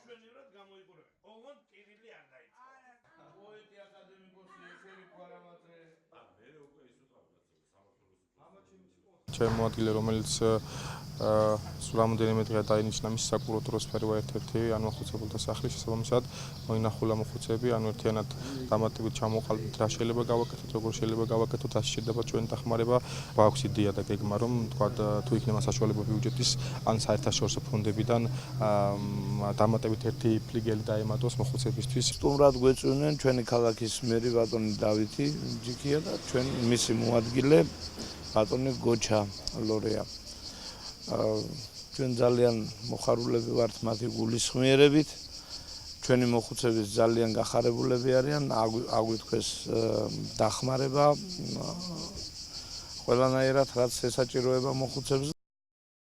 ჩვენივრად გამოიყურებენ. ოღონდ კირილი არ დაიწყო. პოეტი აკადემიკოსი ექვერი პარამატრე. მე უკვე ის ვიყავ ჩემოადგილე რომელიც სულ რამოდენიმე დღეა დაინიშნა მის საკურორტო სფეროა ერთ-ერთი ანმახუცებელთა სახლი შესაბამისად მოინახულა მოხუცები ანუ ერთიანად დამატებით ჩამოყალიბდით რა შეიძლება გავაკეთოთ როგორ შეიძლება გავაკეთოთ ასე შეიძლება ჩვენი დახმარება გვაქვს იდეა და გეგმა რომ თქვა თუ იქნება საშუალება ბიუჯეტის ან საერთაშორისო ფონდებიდან დამატებით ერთი ფლიგელი დაემატოს მოხუცებისთვის სტუმრად გვეწვინენ ჩვენი ქალაქის მერი ბატონი დავითი ჯიქია და ჩვენ მისი მოადგილე ბატონი გოჩა ლორეა ჩვენ ძალიან მოხარულები ვართ მათი გულისხმიერებით ჩვენი მოხუცების ძალიან გახარებულები არიან აგვიტყვის დახმარება ყველანაირად რაც ესაჭიროება მოხუცებს